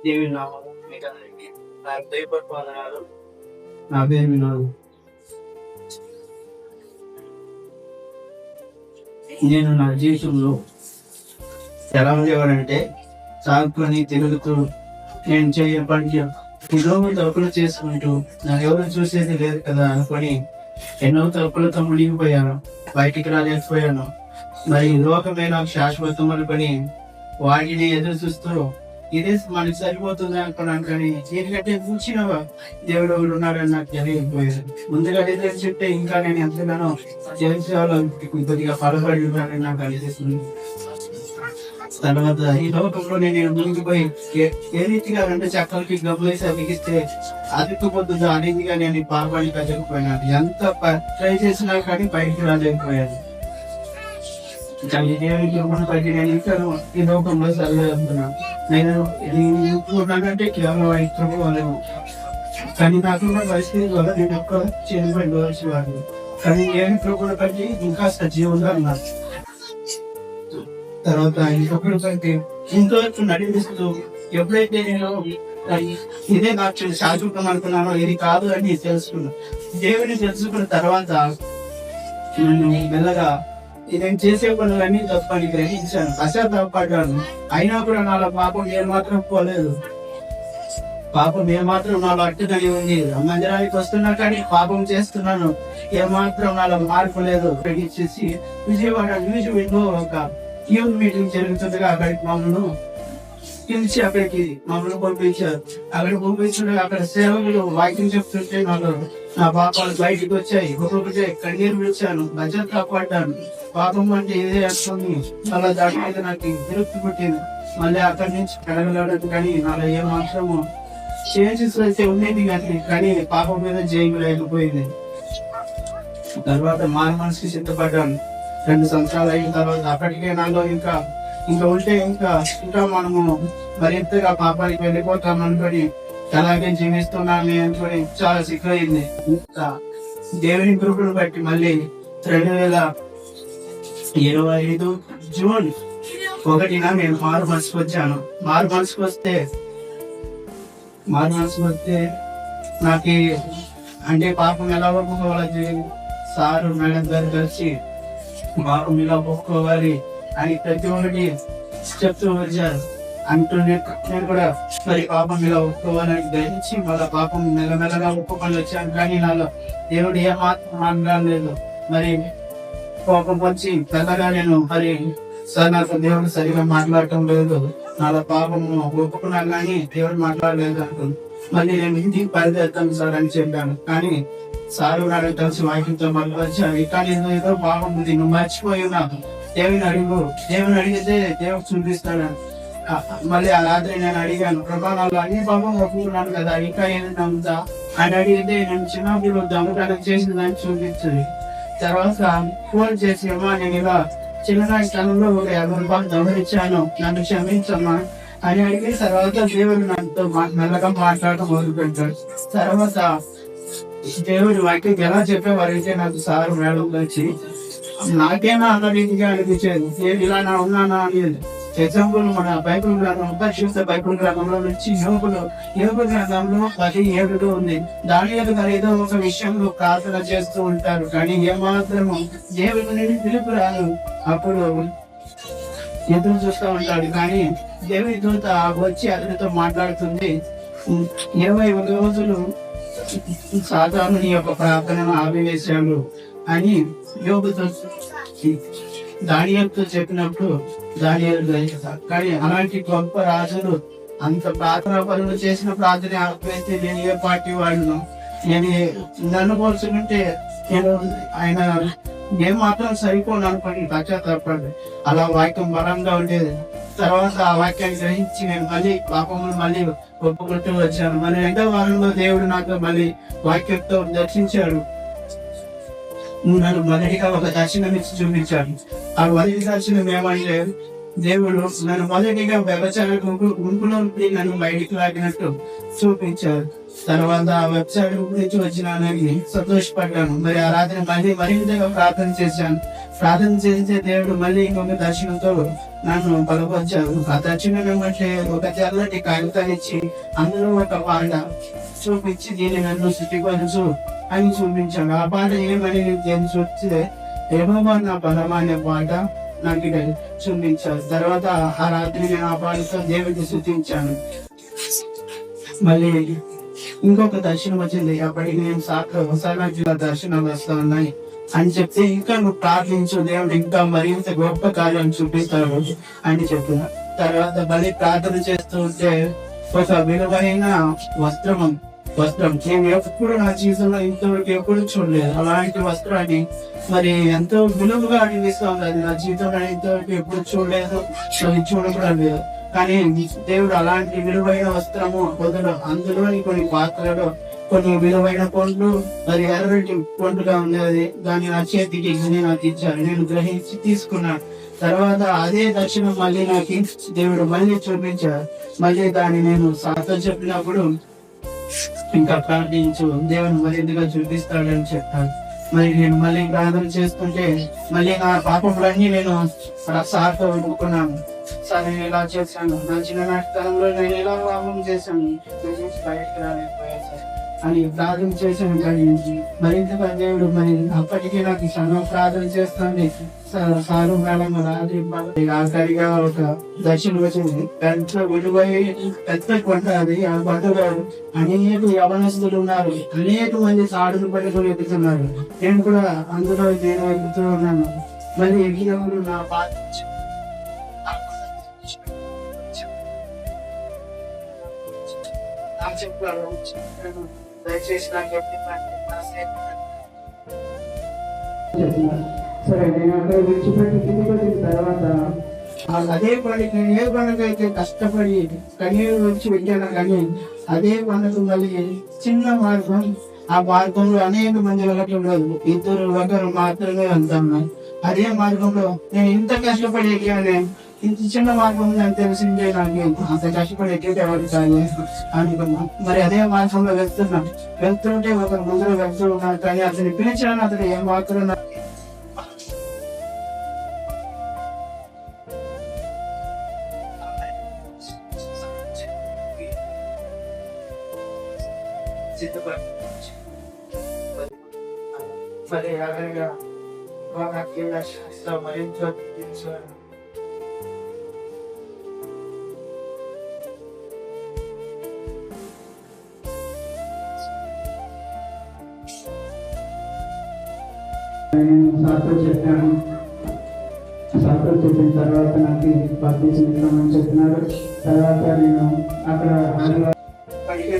దేవుని నామములో మీకందరికీ నా హృదయపూర్వక వందనాలు. నా పేరు వినోద్. నేను నా జీవితంలో ఎలా ఉండేవాడంటే సాగుకొని తిరుగుతూ నేను చేయ పనికి ఎన్నో తప్పులు చేసుకుంటూ నాకు ఎవరు చూసేది లేదు కదా అనుకొని ఎన్నో తప్పులతో మునిగిపోయాను. బయటికి రాలేకపోయాను. మరి లోకమే నాకు శాశ్వతం అనుకొని వాటిని ఎదురు చూస్తూ ఇదే మనకి సరిపోతుంది అనుకున్నాను. కానీ దీనికంటే కూర్చిన దేవుడు ఒకడు ఉన్నాడని నాకు తెలియకపోయాడు. ముందుగా తెలిసి చెప్తే ఇంకా నేను ఎంతగానో జయించాలని కొద్దిగా పలబడి ఉన్నానని నాకు అనిపిస్తుంది. తర్వాత ఈ లోకంలో నేను ముందుకుపోయి ఏ రీతిగా అంటే చక్కలకి గబ్బులేసి అతికిస్తే అతుక్కుపోతుందో ఆ రీతిగా నేను పాపాన్ని కట్టకపోయినాను. ఎంత ట్రై చేసినా కానీ బయటికి రాలేకపోయాను. కానీ దేవునికి బట్టి నేను ఇంకా ఈ లోకంలో సరిగ్గా నేను నాకంటే కేవలం ఇష్టపోలేము. కానీ నాకున్న పరిస్థితి వల్ల నేను ఒక్క చేయబడివాడు. కానీ దేవుని కూడా బట్టి ఇంకా సజీవంగా ఉన్నాను. తర్వాత ఇంకొకటి బట్టి ఇంతవరకు నడిపిస్తూ ఎప్పుడైతే నేను ఇదే నాకు శాశ్వతం అనుకున్నానో ఇది కాదు అని తెలుసుకున్నాను. దేవుని తెలుసుకున్న తర్వాత నేను మెల్లగా నేను చేసే పనులన్నీ తప్పని గ్రహించాను. పశ్చాత్తాపడ్డాను. అయినా కూడా నాలో పాపం ఏమాత్రం పోలేదు. పాపం ఏమాత్రం నాలో అట్టుదని ఉంది. మందిరానికి వస్తున్నా కానీ పాపం చేస్తున్నాను. ఏమాత్రం నాలో మార్పు లేదు. చేసి విజయవాడ న్యూజివెంట్లో ఒక యూత్ మీటింగ్ జరుగుతుందిగా అక్కడికి మమ్మల్ని పిలిచి అక్కడికి మమ్మల్ని పంపించారు. అక్కడ పంపించడం అక్కడ సేవకులు వాక్యం చెప్తుంటే నాలో నా పాపాలు బయటకు వచ్చాయి. ఒక్కొక్కటే కన్నీరు విడిచాను. భద్రత కాపాడ్డాను. పాపం అంటే ఇదే వస్తుంది. అలా దాని మీద నాకు విరక్తి పుట్టింది. మళ్ళీ అక్కడి నుంచి కడగలడదు. కానీ నాలో ఏ మాత్రము చేంజెస్ అయితే ఉండేది కానీ పాపం మీద జైలు లేకపోయింది. తర్వాత మారు మనసుకి సిద్ధపడ్డాను. 2 సంవత్సరాలు అయిన తర్వాత అప్పటికే నాలో ఇంకా ఉంటే ఇంకా మనము మరింతగా పాపానికి వెళ్ళిపోతాం అనుకొని అలాగే జీవిస్తున్నాను అనుకొని చాలా సిగ్గయింది. ఇంకా దేవుని కృపను బట్టి మళ్ళీ 2025 జూన్ 1న నేను మారు మనసుకు వచ్చాను. మారు మనసుకు వస్తే నాకు అంటే పాపం ఎలా ఒప్పుకోవాలి సారు మేడం గారు కలిసి పాపం ఇలా ఒప్పుకోవాలి అని ప్రతి ఒక్కటి చెప్తూ వచ్చారు. నేను కూడా మరి పాపం ఇలా ఒప్పుకోవాలని గ్రహించి మళ్ళీ పాపం మెల్లమెల్లగా ఒప్పుకొని వచ్చాను. కానీ నాలో దేవుడు ఏమాత్రం మాట్లాడలేదు. మరి కోపం వచ్చి పెద్దగా నేను మరి సార్ నాకు దేవుడు సరిగా మాట్లాడటం లేదు, నాలో పాపము ఒప్పుకున్నాను కానీ దేవుడు మాట్లాడలేదు అంటుంది. మళ్ళీ నేను ఇంటికి బయలుదేరుతాను సార్ అని చెప్పాను. కానీ సారు నాకు కలిసి వాక్యంతో మళ్ళీ వచ్చాను. కానీ ఏదో పాపం ఉంది, నువ్వు మర్చిపోయి ఉన్నాను. దేవుని అడిగితే దేవుడు చూపిస్తాడు. మళ్ళీ ఆ రాత్రి నేను అడిగాను, ప్రభావాలు అన్ని పాపం ఒప్పుకున్నాను కదా, ఇంకా ఏదైనా ఉందా అని అడిగితే నేను చిన్నప్పుడు దొంగతనం చేసిందని చూపించింది. తర్వాత ఫోన్ చేసి అమ్మా నేను ఇలా చిన్ననాటి తనంలో ఒక 50 రూపాయలు దొంగలిచ్చాను, నన్ను క్షమించమ్మా అని అడిగి తర్వాత దేవుడు నాతో మెల్లగా మాట్లాడటం మొదలుపెట్టాడు. తర్వాత దేవుడి వాక్యం ఎలా చెప్పేవారైతే నాకు సారు మేడం వచ్చి నాకేనా అన్న రీతిగా అనిపించేది. నేను ఇలా ఉన్నానా అనేది. ఎగ్జాంపుల్ మన బైబిల్ గ్రంథం పరిశుద్ధ బైబిల్ గ్రంథంలో నుంచి యోగ గ్రంథంలో 17 ఉంది. దాని యొక్క ఏదో ఒక విషయంలో ప్రార్థన చేస్తూ ఉంటారు కానీ ఏమాత్రము దేవుని నుండి పిలుపు రాదు. అప్పుడు ఎదురు చూస్తూ ఉంటాడు. కానీ దేవుని దూత వచ్చి అతనితో మాట్లాడుతుంది. 21 రోజులు సాధారణ యొక్క ప్రార్థనను ఆపివేశాడు అని యోగుతో దానియేలుతో చెప్పినప్పుడు దానియేలు గ్రహిస్తాడు. కానీ అలాంటి గొప్ప రాజులు అంత ప్రార్థన పనులు చేసిన ప్రార్థన ఆపివేస్తే నేను ఏ పార్టీ వాళ్ళను నేను నన్ను పోల్చుకుంటే నేను ఆయన ఏమాత్రం సరిపోను అనుకోని పశ్చాత్తాపడి అలా వాక్యం బలంగా ఉండేది. తర్వాత ఆ వాక్యాన్ని గ్రహించి నేను మళ్ళీ పాపములు మళ్ళీ ఒప్పుకుంటూ వచ్చాను. మరి 2వ వారంలో దేవుడు నాకు మళ్ళీ వాక్యంతో దర్శించాడు. నన్ను మొదటిగా ఒక దర్శనం ఇచ్చి చూపించాడు. ఆ మొదటి దర్శనం ఏమంటే దేవుడు నన్ను మొదటిగా వ్యవచార గుంపులో నన్ను బయటికి లాగినట్టు చూపించారు. తర్వాత ఆ వెబ్సైట్ గురించి వచ్చినానని సంతోషపడ్డాను. మరి ఆ రాత్రి మళ్ళీ మరింతగా ప్రార్థన చేశాను. ప్రార్థన చేసే దేవుడు మళ్ళీ ఇంకొక దర్శనంతో నన్ను బలపరిచారు. ఆ దర్శనం ఏమంటే ఒక తెల్లటి కాగితాన్ని ఇచ్చి అందులో ఒక పాట చూపించి దీన్ని నన్ను శుద్ధిపరచు అని చూపించాడు. ఆ పాట ఏమని నేను చూస్తే యెహోవా నా బలమా అనే పాట నాకు ఇక్కడ చూపించారు. తర్వాత ఆ రాత్రి నేను ఆ పాటతో దేవుడిని స్తుతించాను. మళ్ళీ ఇంకొక దర్శనం వచ్చింది. అప్పటికి నేను జిల్లా దర్శనాలు వస్తా ఉన్నాయి అని చెప్తే, ఇంకా నువ్వు ప్రార్థించు, దేవుడు ఇంకా మరింత గొప్ప కార్యం చూపిస్తాడు అని చెప్పిన తర్వాత మళ్ళీ ప్రార్థన చేస్తూ ఉంటే ఒక విలువైన వస్త్రం నేను ఎప్పుడు నా జీవితంలో ఇంతవరకు ఎప్పుడు చూడలేదు. అలాంటి వస్త్రాన్ని మరి ఎంతో విలువగా అనిపిస్తుంది. అది నా జీవితంలో ఇంతవరకు ఎప్పుడు చూడలేదు, చూడకూడదు లేదు. కానీ దేవుడు అలాంటి విలువైన వస్త్రము వదలు, అందులోని కొన్ని పాత్రలు, కొన్ని విలువైన పండ్లు, మరి ఎర్రటి పండుగా ఉన్నది. దాన్ని నా చేతికి నాకు ఇచ్చారు. నేను గ్రహించి తీసుకున్నాను. తర్వాత అదే దర్శనం మళ్ళీ నాకు దేవుడు మళ్ళీ చూపించారు. మళ్ళీ దాన్ని నేను సాతో చెప్పినప్పుడు ఇంకా ప్రార్థించు, దేవుని మరింతగా చూపిస్తాడని చెప్పాను. మరి నేను మళ్ళీ ప్రార్థన చేస్తుంటే మళ్ళీ నా పాపములన్నీ నేను సార్తో ఒప్పుకున్నాను. సార్ నేను ఇలా చేశాను, నా చిన్ననాటి తరంలో నేను ఇలా పాపం చేశాను, బయటకు రాలేకపోయాను సార్ అని ప్రార్థన చేశాను. కానీ మరింతగా దేవుడు మరి అప్పటికీ నాకు చాలా ప్రార్థన చేస్తుంది. సారు మేడం రాత్రి ఆఖరిగా ఒక దర్శనం వచ్చింది. పెద్ద పెద్ద కొండ అది. ఆ కొండలో అనేక యవనస్తులు ఉన్నారు, అనేక మంది సాడులు పట్టుకుని ఎదుగుతున్నారు. నేను కూడా అందులో నేను ఎదుగుతూ ఉన్నాను. మరి ఎగినప్పుడు నా బాధ చెప్పారు, దయచేసి నాకు సరే. నేను అక్కడ విడిచిపెట్టి కిందికి వచ్చిన తర్వాత అదే పనికి నేను ఏ పనికైతే కష్టపడి కన్నీరు వచ్చి వెళ్ళాను, కానీ అదే పనులు మళ్ళీ చిన్న మార్గం. ఆ మార్గంలో అనేక మంది వెళ్ళట్లేదు, ఒకరు మాత్రమే వెళ్తాను. అదే మార్గంలో నేను ఇంత కష్టపడి ఎక్కాను, ఇంత చిన్న మార్గం అని తెలిసిందే నాకు అంత కష్టపడి ఎక్కేటవాడు కాదు అనుకున్నా. మరి అదే మార్గంలో వెళ్తుంటే ఒకరు ముందర వెళ్తూ ఉన్నారు, కానీ అతని పిలిచాను, అతను ఏం మాత్రం మరి అలాగా మరింత సార్తో చెప్పాను. సార్తో చెప్పిన తర్వాత నాకు బాప్టిజం ఇస్తామని చెప్పినారు. తర్వాత నేను అక్కడ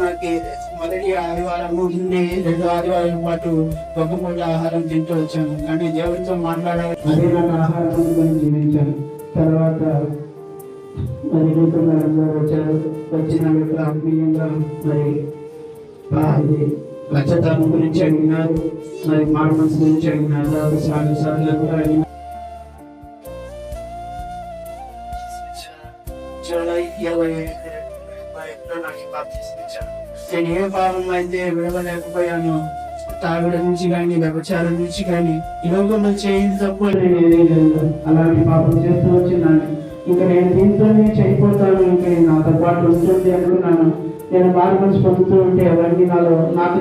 నాకు మొదటి ఆదివారం నుండి 2 ఆదివారం పాటు ఒక్కపూట ఆహారం తింటూ వచ్చాను. కానీ దేవుడితో మాట్లాడాలి, అదే నాకు ఆహారం అందుకొని జీవించాను. తర్వాత మరి అందరూ వచ్చారు. వచ్చిన వ్యక్తులు ఆత్మీయంగా మరి రచతనం గురించి అడిగినారు, మరి మార్మన్స్ గురించి అడిగినారు, సార్లు కూడా అడిగినారు. జూలై 25 నాకు బాప్తిస్మిచ్చారు. నేను ఏ పాపం అయితే విడవలేకపోయాను, తాగుడు నుంచి కానీ వ్యభిచారం నుంచి కానీ ఈ లోకంలో చేయని తప్పు అలాంటి పాపం చేస్తూ వచ్చినాను. ఇంకా నేను దీంతోనే చనిపోతాను, ఇంకా నాతో పాటు ఉంటుంది అనుకున్నాను. నేను మార్గం పొందుతూ ఉంటే అవన్నీ నాకు